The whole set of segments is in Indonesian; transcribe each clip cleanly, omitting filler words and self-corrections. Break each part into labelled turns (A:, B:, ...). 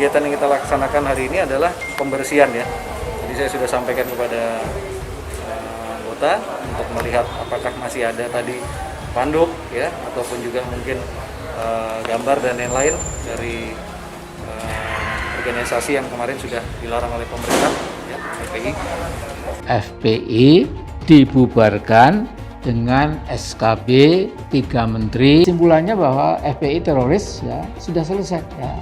A: kegiatan yang kita laksanakan hari ini adalah pembersihan ya. Jadi saya sudah sampaikan kepada anggota untuk melihat apakah masih ada tadi spanduk ya, ataupun juga mungkin gambar dan lain-lain dari organisasi yang kemarin sudah dilarang oleh pemerintah ya, FPI.
B: FPI dibubarkan dengan SKB 3 menteri. Kesimpulannya bahwa FPI teroris ya sudah selesai ya.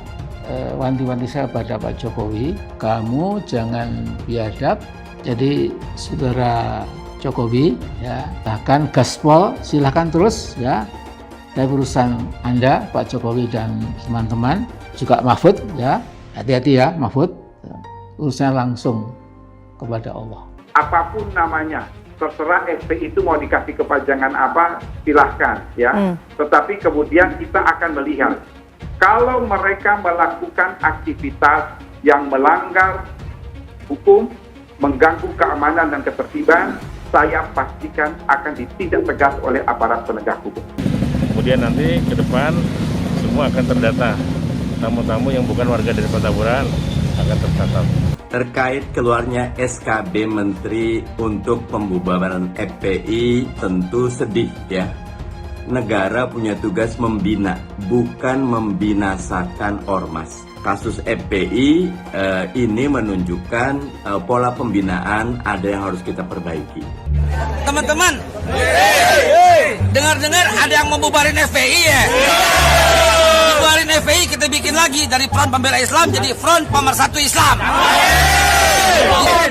B: Wanti-wanti saya pada Pak Jokowi, kamu jangan biadab. Jadi saudara Jokowi ya, bahkan gaspol silahkan terus ya. Dari urusan Anda Pak Jokowi dan teman-teman, juga Mahfud ya, hati-hati ya Mahfud, urusannya langsung kepada Allah.
C: Apapun namanya, terserah FPI itu mau dikasih kepanjangan apa, silahkan ya. Tetapi kemudian kita akan melihat, kalau mereka melakukan aktivitas yang melanggar hukum, mengganggu keamanan dan ketertiban, saya pastikan akan ditindak tegas oleh aparat penegak hukum.
D: Kemudian nanti ke depan semua akan terdata. Tamu-tamu yang bukan warga dari Petamburan akan tercatat.
E: Terkait keluarnya SKB Menteri untuk pembubaran FPI tentu sedih ya. Negara punya tugas membina, bukan membinasakan ormas. Kasus FPI ini menunjukkan pola pembinaan ada yang harus kita perbaiki.
F: Teman-teman, dengar-dengar ada yang mau bubarin FPI ya? Bubarin FPI kita bikin lagi dari Front Pembela Islam jadi Front Pemersatu Islam.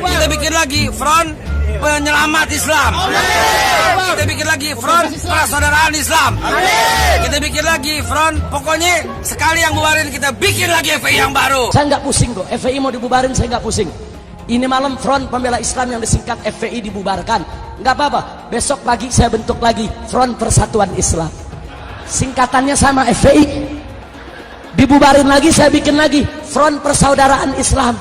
F: Kita bikin lagi Front Penyelamat Islam. Kita bikin lagi Front Persaudaraan Islam. Kita bikin lagi Front, pokoknya sekali yang bubarin kita bikin lagi FPI yang baru.
G: Saya nggak pusing kok, FPI mau dibubarin saya nggak pusing. Ini malam Front Pembela Islam yang disingkat FPI dibubarkan. Nggak apa-apa, besok pagi saya bentuk lagi Front Persatuan Islam. Singkatannya sama FPI. Dibubarin lagi, saya bikin lagi Front Persaudaraan Islam.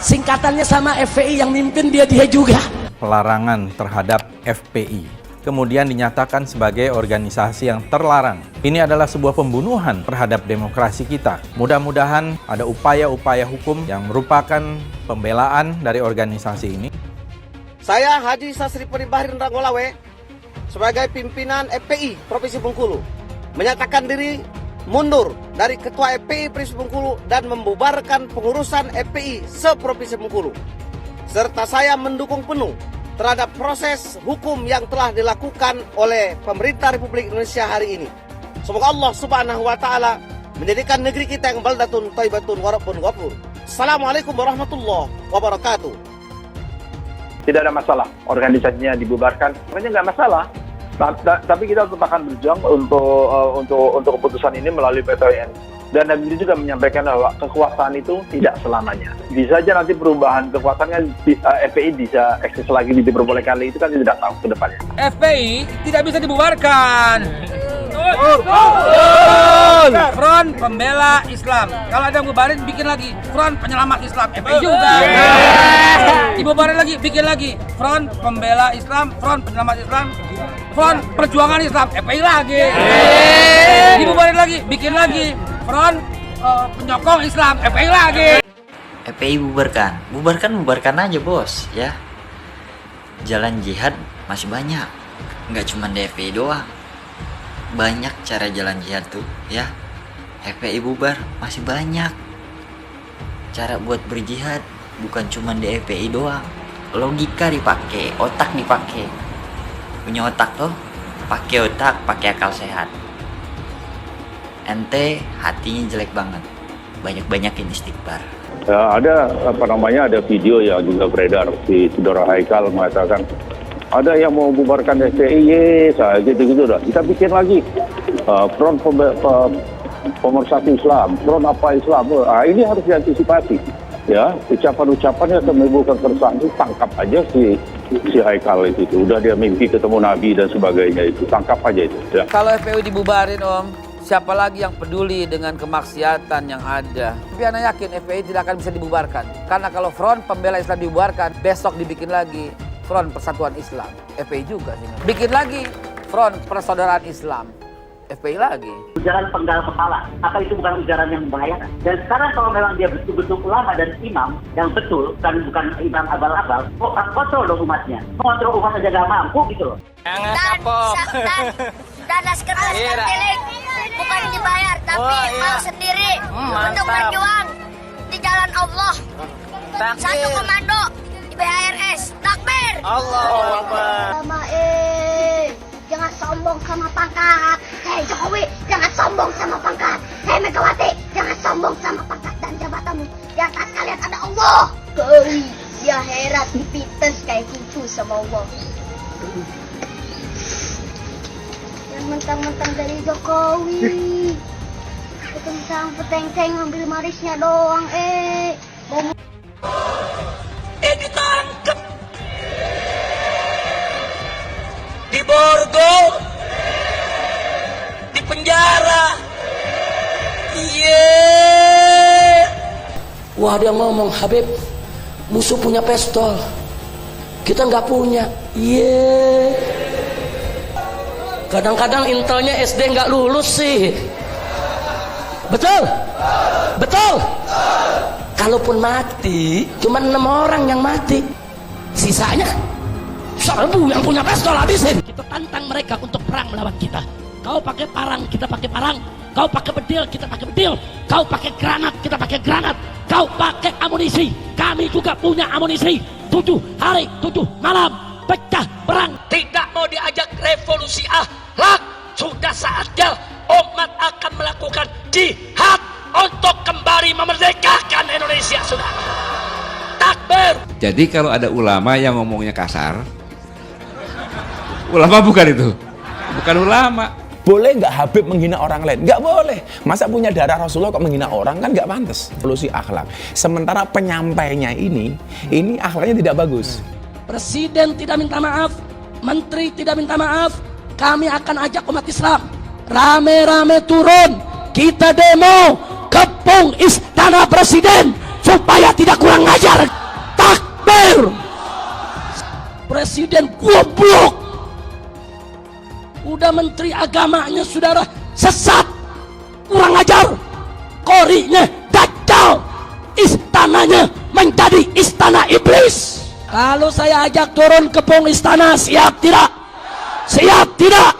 G: Singkatannya sama FPI, yang mimpin dia juga.
H: Pelarangan terhadap FPI kemudian dinyatakan sebagai organisasi yang terlarang. Ini adalah sebuah pembunuhan terhadap demokrasi kita. Mudah-mudahan ada upaya-upaya hukum yang merupakan pembelaan dari organisasi ini.
F: Saya Haji Sasri Peribahirin Ranggolawe sebagai pimpinan FPI Provinsi Bengkulu menyatakan diri mundur dari Ketua FPI Provinsi Bengkulu dan membubarkan pengurusan FPI se-Provinsi Bengkulu. Serta saya mendukung penuh terhadap proses hukum yang telah dilakukan oleh pemerintah Republik Indonesia hari ini. Semoga Allah Subhanahu wa taala menjadikan negeri kita yang baldatun thayyibatun wa rabbun ghafur. Assalamualaikum warahmatullahi wabarakatuh.
C: Tidak ada masalah organisasinya dibubarkan, sebenarnya nggak masalah. Tapi kita tetap akan berjuang untuk keputusan ini melalui PT UN. Dan Nabi juga menyampaikan bahwa kekuasaan itu tidak selamanya. Bisa saja nanti perubahan kekuasaannya FPI bisa eksis lagi, diperbolehkan lagi, itu kan tidak tahu ke depannya.
F: FPI tidak bisa dibubarkan. Front Pembela Islam. Kalau ada yang bubarin, bikin lagi Front Penyelamat Islam. FPI juga. Dibubarin lagi, bikin lagi Front Pembela Islam, Front Penyelamat Islam, Front Perjuangan Islam. FPI lagi. Dibubarin lagi, bikin lagi Front Penyokong Islam. FPI lagi.
I: FPI bubarkan aja bos ya. Jalan jihad masih banyak, nggak cuma di FPI doang. Banyak cara jalan jihad tuh ya. FPI bubar masih banyak cara buat berjihad, bukan cuma di FPI doang. Logika dipakai, otak dipakai. Punya otak tuh, pakai otak, pakai akal sehat. Ente hatinya jelek banget, banyak-banyakin istighfar.
C: Ada ada video yang juga beredar di Saudara Haikal mengatakan ada yang mau bubarkan FPI, gitu-gitu dah. Kita bikin lagi Front Pemersatu Islam, Front apa Islam. Ini harus diantisipasi. Ya, ucapan-ucapannya akan menimbulkan keresahan, itu tangkap aja si Haikal itu. Udah dia mimpi ketemu Nabi dan sebagainya itu, tangkap aja itu. Ya.
F: Kalau FPI dibubarin siapa lagi yang peduli dengan kemaksiatan yang ada? Tapi Ana yakin FPI tidak akan bisa dibubarkan. Karena kalau Front Pembela Islam dibubarkan, besok dibikin lagi Front Persatuan Islam. FPI juga sih. Bikin lagi Front Persaudaraan Islam.
B: FPI lagi.
J: Ujaran penggal kepala, apa itu bukan ujaran yang membahayakan? Dan sekarang kalau memang dia betul-betul ulama dan imam yang betul, bukan imam abal-abal, kok kontrol dong umatnya? Kontrol umat aja gak mampu gitu loh.
K: Jangan kapok. Dan laskar tilik bukan dibayar, tapi mau sendiri untuk berjuang di jalan Allah. Satu komando di BHRS. Takbir.
L: Allahu Akbar.
K: Jangan sombong sama pangkat. Hei Jokowi, jangan sombong sama pangkat. Hei Megawati, jangan sombong sama pangkat dan jabatanmu. Di atas kalian ada Allah. Koi, ya herat dipites kayak kucu sama Allah. Yang mentang-mentang dari Jokowi. Mentang peteng-teng ngambil marisnya doang,
G: ditangkap di borgol, di penjara. Wah, dia ngomong, Habib, musuh punya pistol, kita nggak punya. Kadang-kadang intelnya SD nggak lulus sih. Betul? Betul? Kalaupun mati, cuma 6 orang yang mati. Sisanya 1000 yang punya pistol habisin. Kita tantang mereka untuk perang melawan kita. Kau pakai parang, kita pakai parang. Kau pakai bedil, kita pakai bedil. Kau pakai granat, kita pakai granat. Kau pakai amunisi, kami juga punya amunisi. 7 hari, 7 malam, pecah perang. Tidak mau diajak revolusi akhlak. Sudah saatnya umat akan melakukan jihad untuk kembali memerdekakan Indonesia, sudah. Takbir.
M: Jadi kalau ada ulama yang ngomongnya kasar, ulama bukan itu, bukan ulama.
N: Boleh nggak Habib menghina orang lain? Nggak boleh. Masa punya darah Rasulullah kok menghina orang, kan nggak pantas. Revolusi akhlak. Sementara penyampainya ini akhlaknya tidak bagus.
G: Presiden tidak minta maaf, menteri tidak minta maaf. Kami akan ajak umat Islam rame-rame turun, kita demo kepung istana presiden supaya tidak kurang ajar. Takbir. Presiden goblok. Udah menteri agamanya saudara sesat, kurang ajar. Korinya dajjal, istananya menjadi istana iblis. Kalau saya ajak turun kepung istana, siap tidak? Siap tidak?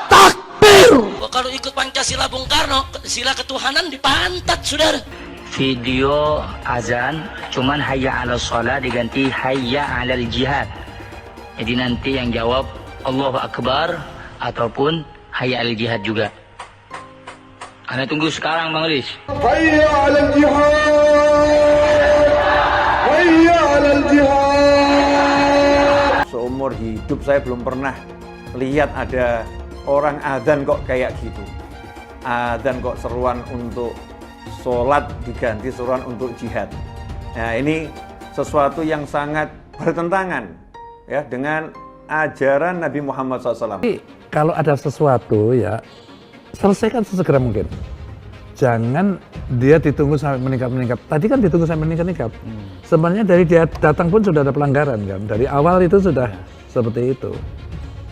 G: Takbir. Kalau ikut Pancasila Bung Karno, sila ketuhanan dipantat, saudara.
O: Video azan cuman hayya 'alal shalah diganti hayya 'alal jihad. Jadi nanti yang jawab Allahu Akbar ataupun hayya 'alal jihad juga. Anda tunggu sekarang, Bang Riz.
P: Hayya 'alal jihad. Hayya 'alal jihad.
Q: Seumur hidup saya belum pernah lihat ada orang adzan kok kayak gitu. Adzan kok seruan untuk sholat diganti seruan untuk jihad. Nah, ini sesuatu yang sangat bertentangan ya dengan ajaran Nabi Muhammad SAW.
R: Kalau ada sesuatu ya selesaikan sesegera mungkin. Jangan dia ditunggu sampai meningkat. Tadi kan ditunggu sampai meningkat. Sebenarnya dari dia datang pun sudah ada pelanggaran kan. Dari awal itu sudah seperti itu.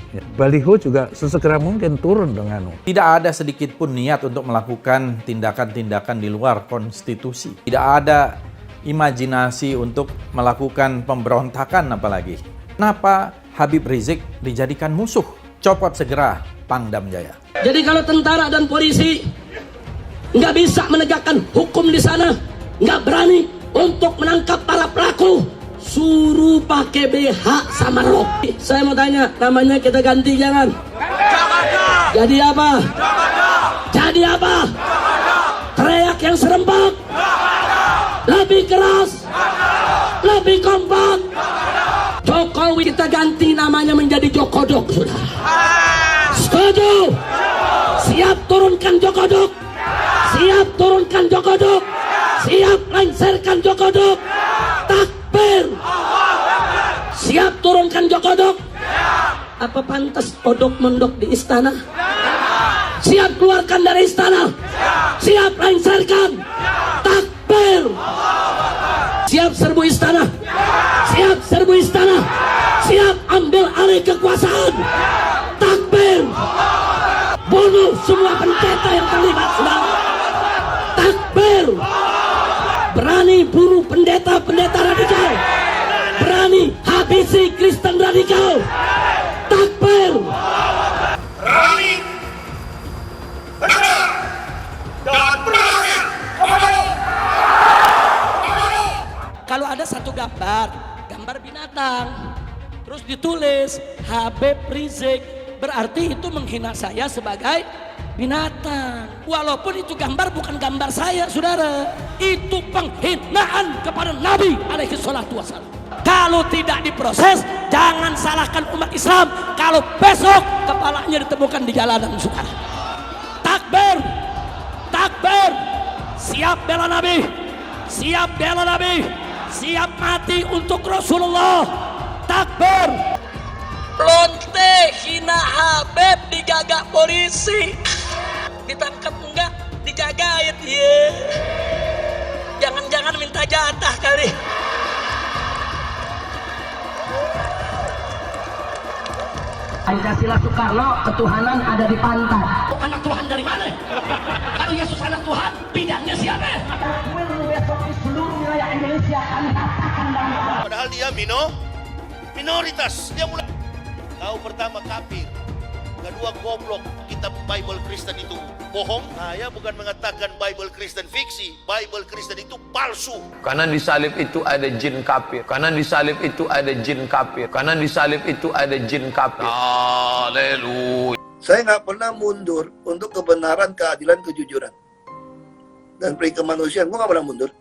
R: Ya, baliho juga sesegera mungkin turun dengan.
H: Tidak ada sedikit pun niat untuk melakukan tindakan-tindakan di luar konstitusi. Tidak ada imajinasi untuk melakukan pemberontakan apalagi. Kenapa Habib Rizik dijadikan musuh? Copot segera Pangdam Jaya.
G: Jadi kalau tentara dan polisi nggak bisa menegakkan hukum di sana, nggak berani untuk menangkap para pelaku, suruh pakai BH sama rok. Saya mau tanya, namanya kita ganti jangan? Jadi apa? Jadi apa? Teriak yang serempak, lebih keras, lebih kompak. Jokowi kita ganti namanya menjadi Jokodok, sudah. Setuju? Siap turunkan Jokodok. Siap turunkan Jokodok. Siap lengserkan Jokodok. Takbir. Siap turunkan Jokodok. Apa pantas odok mendok di istana? Siap keluarkan dari istana. Siap lengserkan. Takbir. Siap serbu istana. Siap serbu istana. Siap ambil alih kekuasaan. Takbir. bunuh semua pendeta yang terlibat, saudara. Takbir. Berani bunuh pendeta-pendeta radikal, berani habisi Kristen radikal. Takbir.
P: Berani, benar, dan berani.
G: Kalau ada satu gambar binatang, terus ditulis Habib Rizik, berarti itu menghina saya sebagai binatang. Walaupun itu gambar bukan gambar saya, saudara, itu penghinaan kepada Nabi alaihi salatu wassalam. Kalau tidak diproses, jangan salahkan umat Islam kalau besok kepalanya ditemukan di jalanan, saudara. Takbir, takbir, siap bela Nabi, siap bela Nabi, siap mati untuk Rasulullah. Takbir. Lonte hina Habib digagak polisi, ditangkap enggak, dijagain ya. Jangan-jangan minta jatah kali. Pancasila Soekarno, ketuhanan ada di pantat. Anak Tuhan dari mana? Kalau Yesus anak Tuhan, bidangnya siapa? Besok di seluruh wilayah Indonesia kami katakan dalam.
L: Padahal dia minoritas. Dia mulai tahu pertama kafir, kedua goblok. Kitab Bible Kristen itu bohong. Saya bukan mengatakan Bible Kristen fiksi. Bible Kristen itu palsu.
S: Karena di salib itu ada jin kafir. Karena di salib itu ada jin kafir. Karena di salib itu ada jin kafir. Haleluya.
T: Saya nggak pernah mundur untuk kebenaran, keadilan, kejujuran, dan peri kemanusiaan. Gue nggak pernah mundur.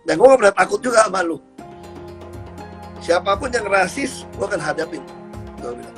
T: Dan gue nggak pernah takut juga sama lu. Siapapun yang rasis, gue akan hadapin. Gue bilang.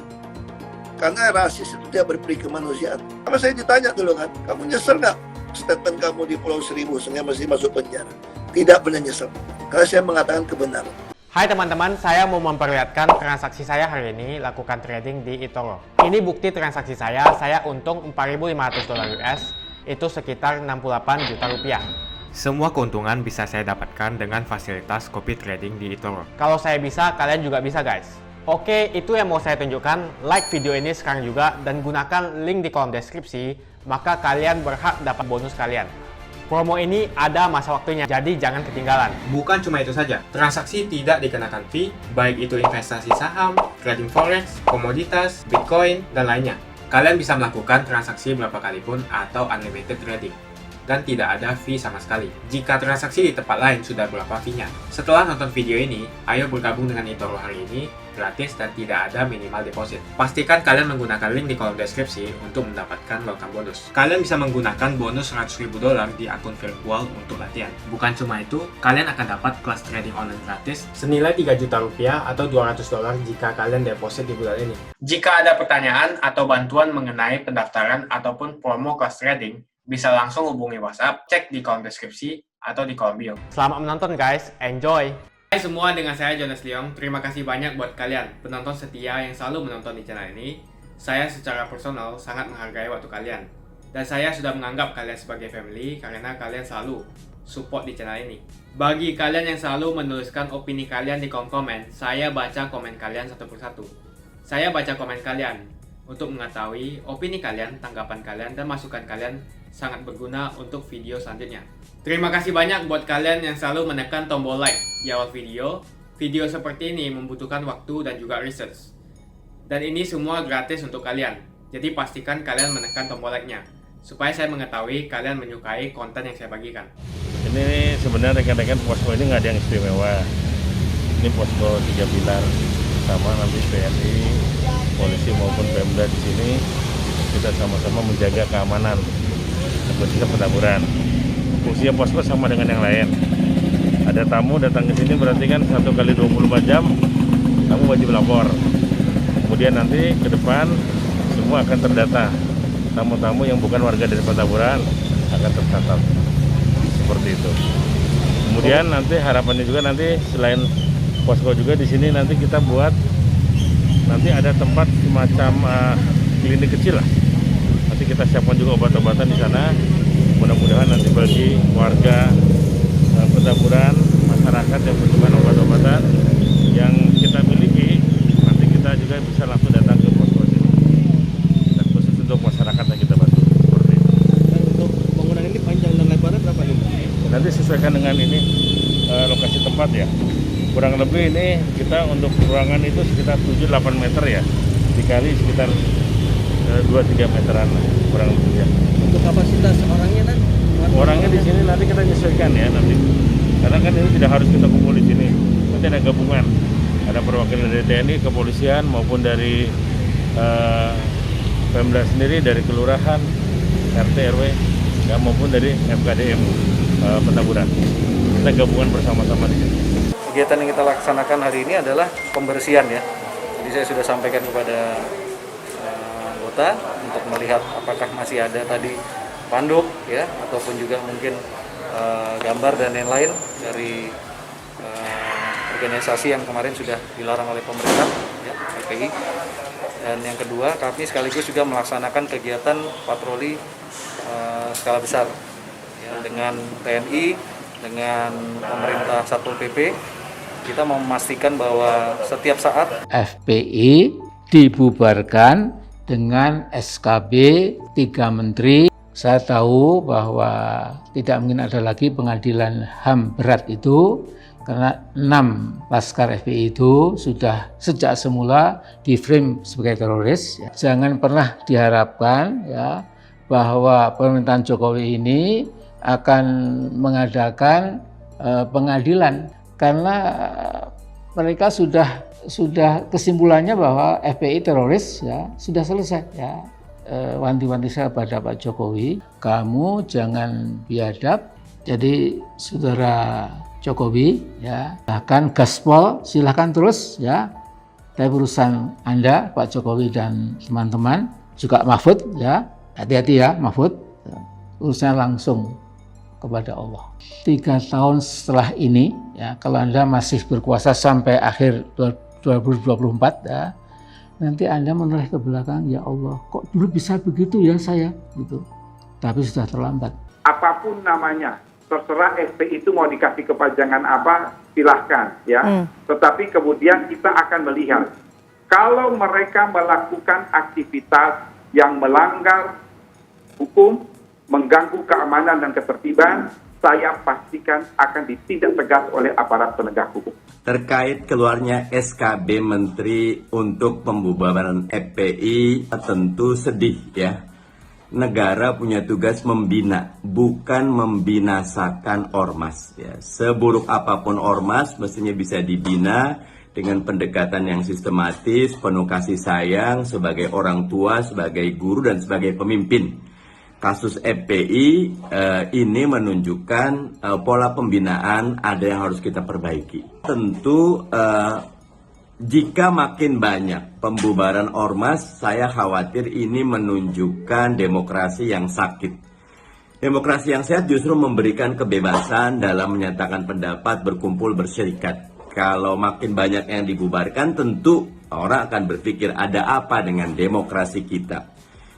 T: Karena rasis itu dia berperi kemanusiaan. Apa saya ditanya dulu kan, kamu nyesel nggak statement kamu di Pulau Seribu sehingga mesti masuk penjara? Tidak pernah nyesel. Karena saya mengatakan kebenaran.
U: Hai teman-teman, saya mau memperlihatkan transaksi saya hari ini lakukan trading di eToro. Ini bukti transaksi saya untung $4.500 US, itu sekitar 68 juta rupiah. Semua keuntungan bisa saya dapatkan dengan fasilitas copy trading di eToro. Kalau saya bisa, kalian juga bisa guys. Oke, itu yang mau saya tunjukkan. Like video ini sekarang juga dan gunakan link di kolom deskripsi, maka kalian berhak dapat bonus kalian. Promo ini ada masa waktunya, jadi jangan ketinggalan. Bukan cuma itu saja, transaksi tidak dikenakan fee, baik itu investasi saham, trading forex, komoditas, bitcoin, dan lainnya. Kalian bisa melakukan transaksi berapa kali pun atau unlimited trading. Dan tidak ada fee sama sekali. Jika transaksi di tempat lain sudah berapa fee-nya. Setelah nonton video ini, ayo bergabung dengan eToro hari ini, gratis dan tidak ada minimal deposit. Pastikan kalian menggunakan link di kolom deskripsi untuk mendapatkan welcome bonus. Kalian bisa menggunakan bonus $100.000 di akun virtual untuk latihan. Bukan cuma itu, kalian akan dapat kelas trading online gratis senilai 3 juta rupiah atau $200 jika kalian deposit di bulan ini. Jika ada pertanyaan atau bantuan mengenai pendaftaran ataupun promo kelas trading, bisa langsung hubungi WhatsApp, cek di kolom deskripsi atau di kolom bio. Selamat menonton guys, enjoy! Hai semua, dengan saya Jonas Leong. Terima kasih banyak buat kalian, penonton setia yang selalu menonton di channel ini. Saya secara personal sangat menghargai waktu kalian. Dan saya sudah menganggap kalian sebagai family karena kalian selalu support di channel ini. Bagi kalian yang selalu menuliskan opini kalian di kolom komen, saya baca komen kalian satu persatu. Saya baca komen kalian untuk mengetahui opini kalian, tanggapan kalian, dan masukan kalian sangat berguna untuk video selanjutnya. Terima kasih banyak buat kalian yang selalu menekan tombol like di awal video. Video seperti ini membutuhkan waktu dan juga research. Dan ini semua gratis untuk kalian. Jadi pastikan kalian menekan tombol like-nya supaya saya mengetahui kalian menyukai konten yang saya bagikan.
D: Ini sebenarnya rekan-rekan posko ini nggak ada yang istimewa. Ini posko 3 pilar, sama nanti TNI, polisi maupun Pemda di sini. Kita sama-sama menjaga keamanan khususnya Petamburan. Fungsinya posko sama dengan yang lain. Ada tamu datang ke sini berarti kan 1 kali 24 jam kamu wajib lapor. Kemudian nanti ke depan semua akan terdata. Tamu-tamu yang bukan warga dari Petamburan akan tercatat. Seperti itu. Kemudian nanti harapannya juga nanti selain posko juga di sini nanti kita buat nanti ada tempat semacam klinik kecil lah. Nanti kita siapkan juga obat-obatan di sana. Mudah-mudahan nanti bagi warga Petamburan, masyarakat yang membutuhkan obat-obatan yang kita miliki, nanti kita juga bisa langsung datang ke posko sini. Dan khusus untuk untuk masyarakat yang kita bantu. Seperti itu.
A: Untuk bangunan ini panjang dan lebarnya berapa nih?
D: Nanti sesuaikan dengan ini lokasi tempat ya. Kurang lebih ini kita untuk ruangan itu sekitar 7-8 meter ya, dikali sekitar 2-3 meteran lah, kurang lebih ya.
A: Untuk kapasitas orangnya kan?
D: Orangnya di sini nanti kita menyesuaikan ya nanti. Karena kan ini tidak harus kita kumpul di sini. Nanti ada gabungan. Ada perwakilan dari TNI, kepolisian maupun dari Pemda sendiri, dari kelurahan, RT RW, ya, maupun dari FKDM Petamburan. Kita gabungan bersama-sama di sini.
A: Kegiatan yang kita laksanakan hari ini adalah pembersihan ya. Jadi saya sudah sampaikan kepada anggota untuk melihat apakah masih ada tadi panduk ya, ataupun juga mungkin gambar dan lain-lain dari organisasi yang kemarin sudah dilarang oleh pemerintah ya, FPI. Dan yang kedua, kami sekaligus juga melaksanakan kegiatan patroli skala besar ya, dengan TNI, dengan pemerintah Satpol PP. Kita mau memastikan bahwa setiap saat
B: FPI dibubarkan dengan SKB 3 Menteri. Saya tahu bahwa tidak mungkin ada lagi pengadilan HAM berat itu, karena 6 laskar FPI itu sudah sejak semula di-frame sebagai teroris. Jangan pernah diharapkan ya bahwa pemerintahan Jokowi ini akan mengadakan pengadilan, karena mereka sudah kesimpulannya bahwa FPI teroris ya sudah selesai ya. Wanti-wanti saya pada Pak Jokowi, kamu jangan biadab. Jadi saudara Jokowi ya, bahkan gaspol silahkan terus ya, tapi urusan Anda Pak Jokowi dan teman-teman, juga Mahfud ya, hati-hati ya Mahfud, urusannya langsung kepada Allah. 3 tahun setelah ini ya, kalau Anda masih berkuasa sampai akhir 2024 ya, nanti Anda menoleh ke belakang, ya Allah, kok dulu bisa begitu ya saya, gitu. Tapi sudah terlambat.
V: Apapun namanya, terserah FPI itu mau dikasih kepanjangan apa, silahkan ya. Tetapi kemudian kita akan melihat, kalau mereka melakukan aktivitas yang melanggar hukum, mengganggu keamanan dan ketertiban, saya pastikan akan ditindak tegas oleh aparat penegak hukum.
E: Terkait keluarnya SKB Menteri untuk pembubaran FPI, tentu sedih ya. Negara punya tugas membina, bukan membinasakan ormas ya. Seburuk apapun ormas mestinya bisa dibina dengan pendekatan yang sistematis, penuh kasih sayang sebagai orang tua, sebagai guru dan sebagai pemimpin. Kasus FPI ini menunjukkan pola pembinaan ada yang harus kita perbaiki. Tentu jika makin banyak pembubaran ormas, saya khawatir ini menunjukkan demokrasi yang sakit. Demokrasi yang sehat justru memberikan kebebasan dalam menyatakan pendapat, berkumpul, berserikat. Kalau makin banyak yang dibubarkan, tentu orang akan berpikir ada apa dengan demokrasi kita.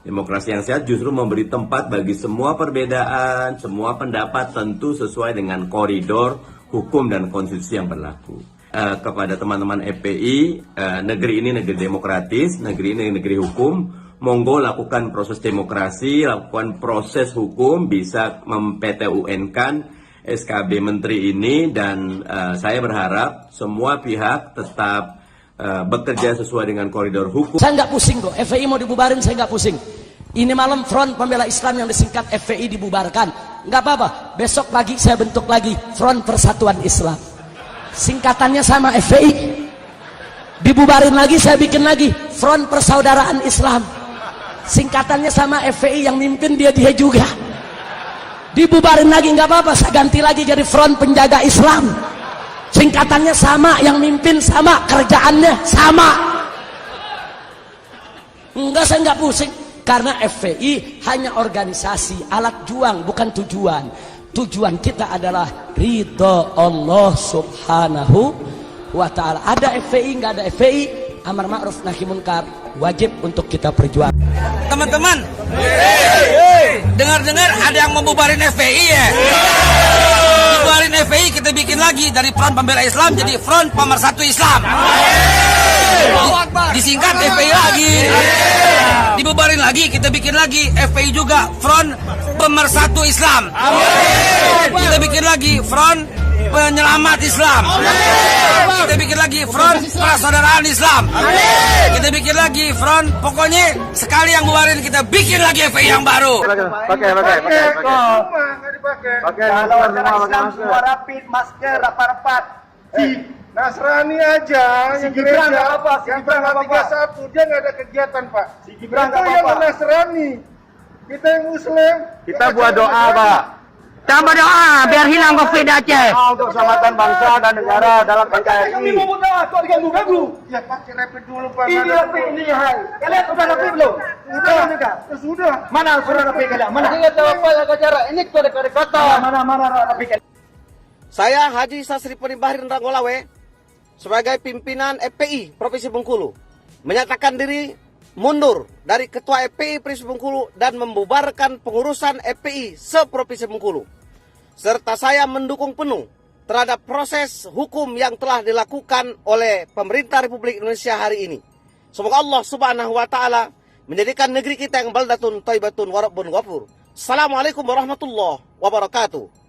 E: Demokrasi yang sehat justru memberi tempat bagi semua perbedaan, semua pendapat, tentu sesuai dengan koridor hukum dan konstitusi yang berlaku. Kepada teman-teman FPI, negeri ini negeri demokratis, negeri ini negeri hukum. Monggo lakukan proses demokrasi, lakukan proses hukum, bisa mem-PTUN-kan SKB Menteri ini, dan saya berharap semua pihak tetap bekerja sesuai dengan koridor hukum.
G: Saya nggak pusing kok, FPI mau dibubarin saya nggak pusing. Ini malam Front Pembela Islam yang disingkat FPI dibubarkan, nggak apa-apa. Besok pagi saya bentuk lagi Front Persatuan Islam. Singkatannya sama FPI. Dibubarin lagi saya bikin lagi Front Persaudaraan Islam. Singkatannya sama FPI, yang mimpin dia juga. Dibubarin lagi nggak apa-apa, saya ganti lagi jadi Front Penjaga Islam. Singkatannya sama, yang mimpin sama, kerjaannya sama. Enggak, saya nggak pusing. Karena FPI hanya organisasi, alat juang, bukan tujuan. Tujuan kita adalah ridho Allah subhanahu wa ta'ala. Ada FPI, nggak ada FPI, amar ma'ruf nahi munkar wajib untuk kita perjuangkan.
W: Teman-teman, dengar-dengar ada yang mau bubarin FPI ya?
C: bubarin FPI, kita bikin lagi dari Front Pembela Islam jadi Front Pemersatu Islam. Disingkat FPI lagi. Dibubarin lagi, kita bikin lagi FPI juga Front Pemersatu Islam. Kita bikin lagi Front Penyelamat Islam. Kita bikin lagi Front Persaudaraan Islam. Kita bikin lagi Front, pokoknya sekali yang bubarin kita bikin lagi FPI yang baru.
I: Pakai semua rapid, masker, rapat-rapat. Si Nasrani aja, si Gibran nggak apa, si Gibran nggak apa. 31 dia nggak ada kegiatan Pak. Si Gibran nggak apa. Kita yang Nasrani, kita yang Muslim. Kita buat doa Pak.
W: Tambah doa biar hilang COVID Aceh.
I: Untuk keselamatan bangsa dan negara dalam NKRI.
W: Kami mau doa, kok diganggu-ganggu?
I: Ya pakai rapid dulu Pak.
W: Ini rapid ini hai. Kalian sudah rapid belum?
I: Sudah.
W: Mana surat rapid kalian? Mana?
I: Tidak tahu apa yang acara. Ini kode-kode kata.
W: Mana rapid kalian?
F: Saya Haji Sasri Peribahirin Ranggolawe sebagai pimpinan FPI Provinsi Bengkulu menyatakan diri mundur dari Ketua FPI Provinsi Bengkulu dan membubarkan pengurusan FPI se-Provinsi Bengkulu. Serta saya mendukung penuh terhadap proses hukum yang telah dilakukan oleh pemerintah Republik Indonesia hari ini. Semoga Allah Subhanahu wa taala menjadikan negeri kita yang baldatun thayyibatun wa rabbun ghafur. Assalamualaikum warahmatullahi wabarakatuh.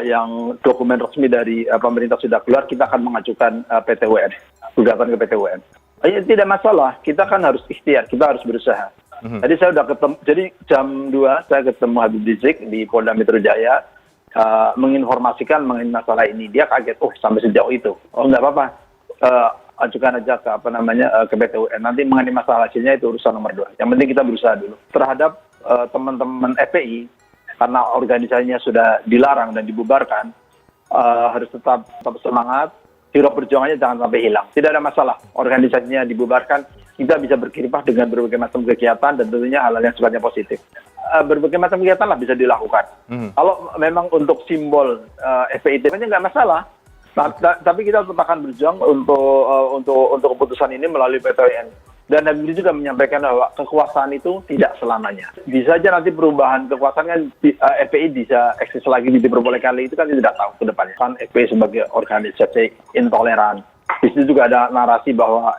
X: Yang dokumen resmi dari pemerintah sudah keluar, kita akan mengajukan PT-UN, gugatan ke PT-UN. Tidak masalah, kita kan harus ikhtiar, kita harus berusaha. Tadi saya udah ketemu, jadi jam 2 saya ketemu Habib Rizik di Polda Metro Jaya, menginformasikan mengenai masalah ini. Dia kaget, sampai sejauh itu. Nggak apa-apa, ajukan aja ke ke PT-UN. Nanti mengenai masalah hasilnya itu urusan nomor 2. Yang penting kita berusaha dulu. Terhadap teman-teman FPI, karena organisasinya sudah dilarang dan dibubarkan, harus tetap semangat. Hero perjuangannya jangan sampai hilang. Tidak ada masalah. Organisasinya dibubarkan, kita bisa berkiprah dengan berbagai macam kegiatan dan tentunya hal-hal yang sifatnya positif. Berbagai macam kegiatan lah bisa dilakukan. Kalau memang untuk simbol FPI itu nggak masalah. Tapi kita tetap akan berjuang untuk keputusan ini melalui PT-UN. Dan Habib juga menyampaikan bahwa kekuasaan itu tidak selamanya. Bisa aja nanti perubahan kekuasaan kan FPI bisa eksis lagi diperbolehkan lagi, itu kan tidak tahu ke depannya. Kan FPI sebagai organisasi intoleran. Di situ juga ada narasi bahwa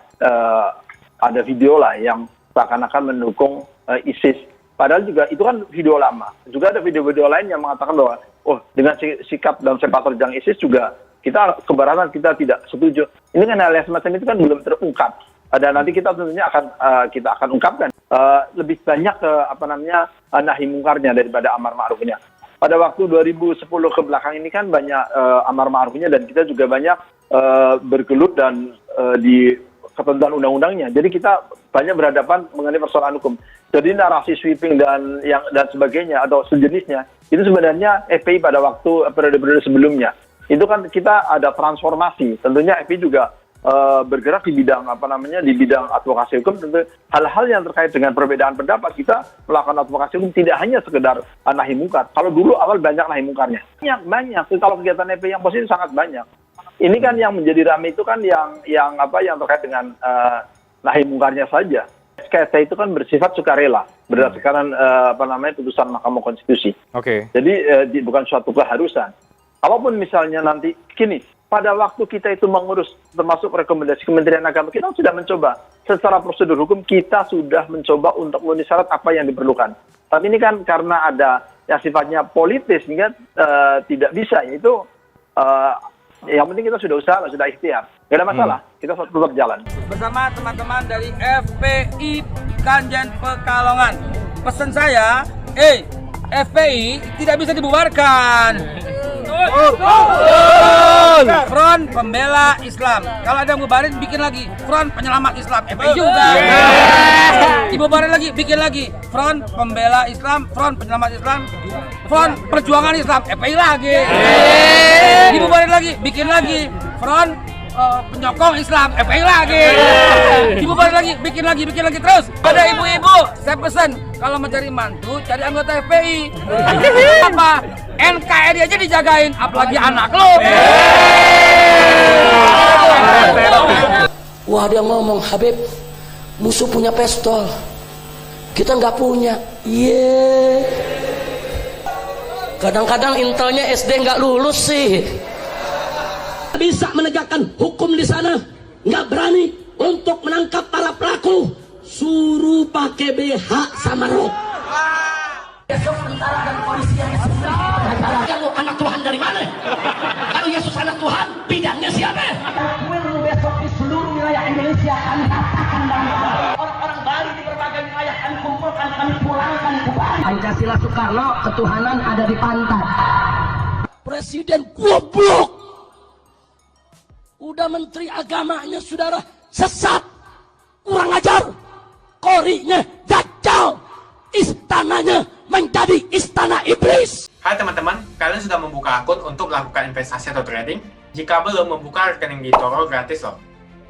X: ada video lah yang seakan-akan mendukung ISIS. Padahal juga itu kan video lama. Juga ada video-video lain yang mengatakan bahwa dengan sikap dan sepak terjang ISIS juga kita keberatan, kita tidak setuju. Ini kan hal yang semacam itu kan belum terungkap. Dan nanti kita tentunya akan ungkapkan lebih banyak nahi mungkarnya daripada amar ma'rufnya. Pada waktu 2010 ke belakang ini kan banyak amar ma'rufnya dan kita juga banyak bergelut dan di ketentuan undang-undangnya. Jadi kita banyak berhadapan mengenai persoalan hukum. Jadi narasi sweeping dan sebagainya atau sejenisnya itu sebenarnya FPI pada waktu periode-periode sebelumnya. Itu kan kita ada transformasi. Tentunya FPI juga bergerak di bidang di bidang advokasi hukum. Tentu hal-hal yang terkait dengan perbedaan pendapat kita melakukan advokasi hukum tidak hanya sekedar nahi mungkar. Kalau dulu awal banyak nahi mungkarnya, banyak. Kalau kegiatan FPI yang positif sangat banyak. Ini kan yang menjadi ramai itu kan yang terkait dengan nahi mungkarnya saja. SKT itu kan bersifat sukarela berdasarkan putusan Mahkamah Konstitusi.
Y: Oke.
X: Jadi bukan suatu keharusan. Kalaupun misalnya nanti gini, pada waktu kita itu mengurus termasuk rekomendasi Kementerian Agama, kita sudah mencoba secara prosedur hukum, kita sudah mencoba untuk memenuhi syarat apa yang diperlukan. Tapi ini kan karena ada yang sifatnya politis, sehingga tidak bisa. Itu yang penting kita sudah usaha, sudah ikhtiar. Tidak ada masalah, kita tetap jalan.
C: Bersama teman-teman dari FPI Kanjen Pekalongan. Pesan saya, FPI tidak bisa dibubarkan. Front Pembela Islam. Kalau ada yang bubarin, bikin lagi Front Penyelamat Islam. FPI juga. Dibubarin lagi, bikin lagi Front Pembela Islam, Front Penyelamat Islam, Front Perjuangan Islam. FPI lagi. Dibubarin lagi, bikin lagi Front Penyokong Islam. FPI lagi. Dibubarin lagi, bikin lagi terus. Pada ibu-ibu, saya pesan kalau mau cari mantu, cari anggota FPI. Apa? NKRI aja dijagain, apalagi anak lo.
G: Wah, dia ngomong, Habib, musuh punya pistol, kita nggak punya. Kadang-kadang intelnya SD nggak lulus sih. Bisa menegakkan hukum di sana, nggak berani untuk menangkap para pelaku, suruh pakai BH sama rok. Besok tentara dan polisi yang kalau anak Tuhan dari mana? Kalau Yesus anak Tuhan, bidangnya siapa? Besok di seluruh wilayah Indonesia kami katakan orang-orang Bali di berbagai wilayah kami kumpulkan, kami pulangkan ke Bali. Pancasila Soekarno, ketuhanan ada di pantat. Presiden goblok. Udah menteri agamanya saudara sesat, kurang ajar, korinya dajjal, istananya menjadi istana iblis.
U: Hai teman-teman, kalian sudah membuka akun untuk melakukan investasi atau trading? Jika belum, membuka rekening di eToro gratis loh.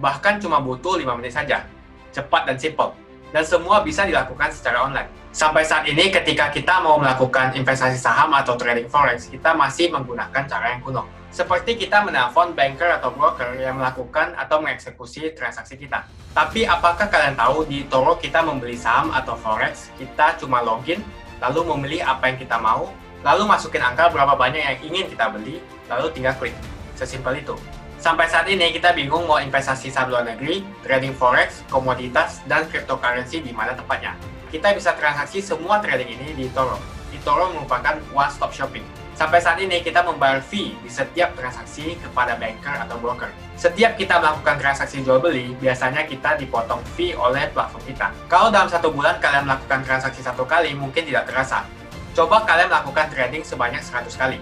U: Bahkan cuma butuh 5 menit saja. Cepat dan simple. Dan semua bisa dilakukan secara online. Sampai saat ini ketika kita mau melakukan investasi saham atau trading forex, kita masih menggunakan cara yang kuno. Seperti kita menelpon banker atau broker yang melakukan atau mengeksekusi transaksi kita. Tapi apakah kalian tahu di eToro kita membeli saham atau forex, kita cuma login, lalu memilih apa yang kita mau, lalu masukin angka berapa banyak yang ingin kita beli, lalu tinggal klik. Sesimpel itu. Sampai saat ini kita bingung mau investasi saham luar negeri, trading forex, komoditas, dan cryptocurrency di mana tepatnya. Kita bisa transaksi semua trading ini di eToro. eToro merupakan one-stop shopping. Sampai saat ini kita membayar fee di setiap transaksi kepada banker atau broker. Setiap kita melakukan transaksi jual beli, biasanya kita dipotong fee oleh platform kita. Kalau dalam 1 bulan kalian melakukan transaksi 1 kali, mungkin tidak terasa. Coba kalian melakukan trading sebanyak 100 kali.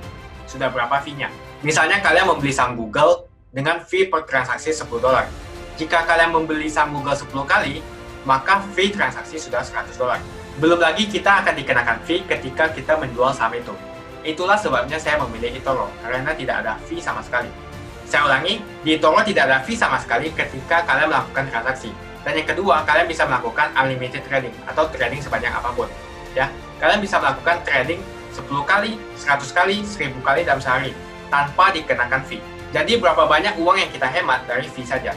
U: Sudah berapa fee-nya? Misalnya kalian membeli saham Google dengan fee per transaksi $10. Jika kalian membeli saham Google 10 kali, maka fee transaksi sudah $100. Belum lagi kita akan dikenakan fee ketika kita menjual saham itu. Itulah sebabnya saya memilih eToro, karena tidak ada fee sama sekali. Saya ulangi, di eToro tidak ada fee sama sekali ketika kalian melakukan transaksi. Dan yang kedua, kalian bisa melakukan unlimited trading atau trading sebanyak apapun. Ya, kalian bisa melakukan trading 10 kali, 100 kali, 1000 kali dalam sehari tanpa dikenakan fee. Jadi berapa banyak uang yang kita hemat dari fee saja.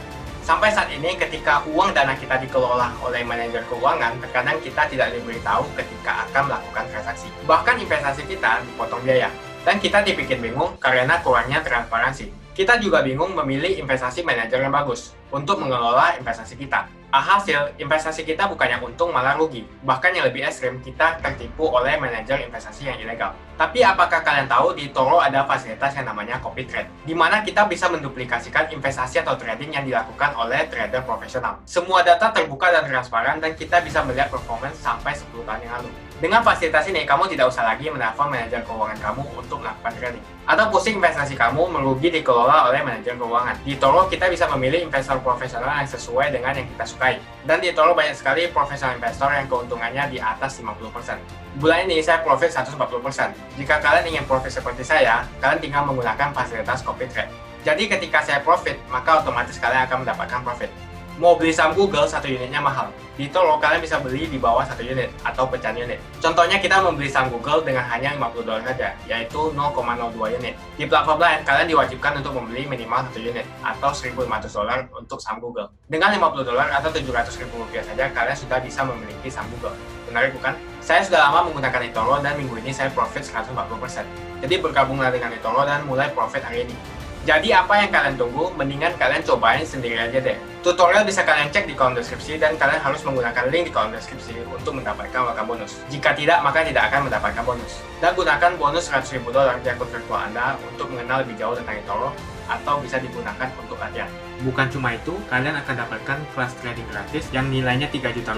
U: Sampai saat ini ketika uang dana kita dikelola oleh manajer keuangan, terkadang kita tidak diberitahu ketika akan melakukan transaksi. Bahkan investasi kita dipotong biaya. Dan kita dibikin bingung karena kurangnya transparansi. Kita juga bingung memilih investasi manajer yang bagus untuk mengelola investasi kita. Alhasil, investasi kita bukannya untung malah rugi. Bahkan yang lebih ekstrim, kita tertipu oleh manajer investasi yang ilegal. Tapi apakah kalian tahu di eToro ada fasilitas yang namanya copy trade, di mana kita bisa menduplikasikan investasi atau trading yang dilakukan oleh trader profesional. Semua data terbuka dan transparan dan kita bisa melihat performance sampai 10 tahun yang lalu. Dengan fasilitas ini, kamu tidak usah lagi menelpon manajer keuangan kamu untuk melakukan trading. Atau pusing investasi kamu merugi dikelola oleh manajer keuangan. Di eToro, kita bisa memilih investor profesional yang sesuai dengan yang kita sukai. Dan di eToro banyak sekali profesional investor yang keuntungannya di atas 50%. Bulan ini saya profit 140%. Jika kalian ingin profit seperti saya, kalian tinggal menggunakan fasilitas copy trade. Jadi ketika saya profit, maka otomatis kalian akan mendapatkan profit. Mau beli saham Google, 1 unitnya mahal. Di eToro, kalian bisa beli di bawah 1 unit atau pecahan unit. Contohnya kita membeli saham Google dengan hanya $50 saja, yaitu 0,02 unit. Di platform lain, kalian diwajibkan untuk membeli minimal 1 unit atau $1.500 untuk saham Google. Dengan $50 atau Rp700.000 saja, kalian sudah bisa memiliki saham Google. Menarik bukan? Saya sudah lama menggunakan eToro dan minggu ini saya profit 140%. Jadi bergabunglah dengan eToro dan mulai profit hari ini. Jadi apa yang kalian tunggu? Mendingan kalian cobain sendiri aja deh. Tutorial bisa kalian cek di kolom deskripsi dan kalian harus menggunakan link di kolom deskripsi untuk mendapatkan welcome bonus. Jika tidak, maka tidak akan mendapatkan bonus. Dan gunakan bonus $100.000 di akun virtual Anda untuk mengenal lebih jauh tentang eToro atau bisa digunakan untuk latihan. Bukan cuma itu, kalian akan dapatkan kelas trading gratis yang nilainya Rp3 juta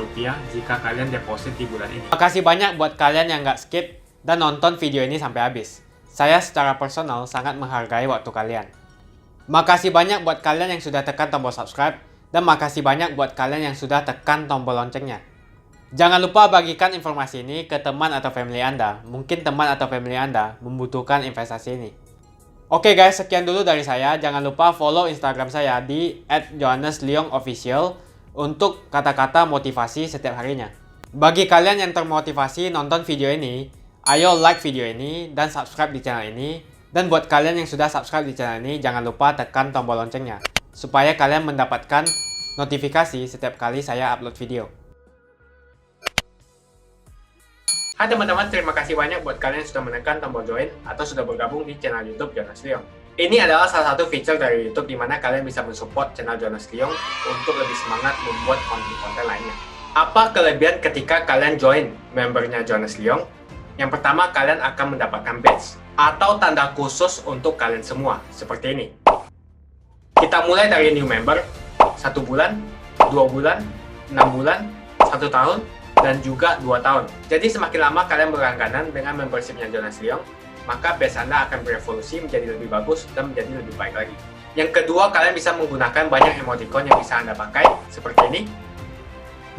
U: jika kalian deposit di bulan ini. Makasih banyak buat kalian yang nggak skip dan nonton video ini sampai habis. Saya secara personal sangat menghargai waktu kalian. Makasih banyak buat kalian yang sudah tekan tombol subscribe, dan makasih banyak buat kalian yang sudah tekan tombol loncengnya. Jangan lupa bagikan informasi ini ke teman atau family Anda. Mungkin teman atau family Anda membutuhkan investasi ini. Oke guys, sekian dulu dari saya. Jangan lupa follow Instagram saya di @johannesleongofficial untuk kata-kata motivasi setiap harinya. Bagi kalian yang termotivasi nonton video ini, ayo like video ini dan subscribe di channel ini. Dan buat kalian yang sudah subscribe di channel ini, jangan lupa tekan tombol loncengnya supaya kalian mendapatkan notifikasi setiap kali saya upload video. Hai teman-teman, terima kasih banyak buat kalian yang sudah menekan tombol join atau sudah bergabung di channel YouTube Jonas Leong. Ini adalah salah satu feature dari YouTube di mana kalian bisa mensupport channel Jonas Leong untuk lebih semangat membuat konten-konten lainnya. Apa kelebihan ketika kalian join membernya Jonas Leong? Yang pertama, kalian akan mendapatkan badge atau tanda khusus untuk kalian semua, seperti ini. Kita mulai dari new member, 1 bulan, 2 bulan, 6 bulan, 1 tahun, dan juga 2 tahun. Jadi semakin lama kalian berlangganan dengan membershipnya Jonas Leong, maka badge Anda akan berevolusi menjadi lebih bagus dan menjadi lebih baik lagi. Yang kedua, kalian bisa menggunakan banyak emoticon yang bisa Anda pakai, seperti ini.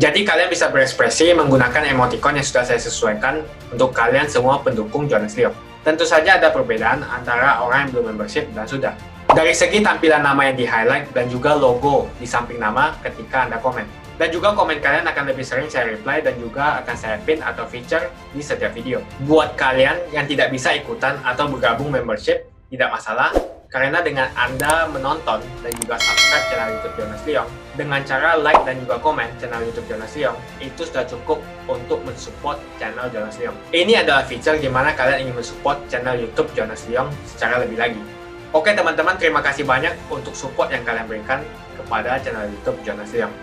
U: Jadi kalian bisa berekspresi menggunakan emoticon yang sudah saya sesuaikan untuk kalian semua pendukung Jonas Leong. Tentu saja ada perbedaan antara orang yang belum membership dan sudah. Dari segi tampilan nama yang di-highlight dan juga logo di samping nama ketika Anda komen. Dan juga komen kalian akan lebih sering saya reply dan juga akan saya pin atau feature di setiap video. Buat kalian yang tidak bisa ikutan atau bergabung membership, tidak masalah. Karena dengan Anda menonton dan juga subscribe channel YouTube Jonas Leong, dengan cara like dan juga komen channel YouTube Jonas Leong, itu sudah cukup untuk mensupport channel Jonas Leong. Ini adalah feature di mana kalian ingin mensupport channel YouTube Jonas Leong secara lebih lagi. Oke teman-teman, terima kasih banyak untuk support yang kalian berikan kepada channel YouTube Jonas Leong.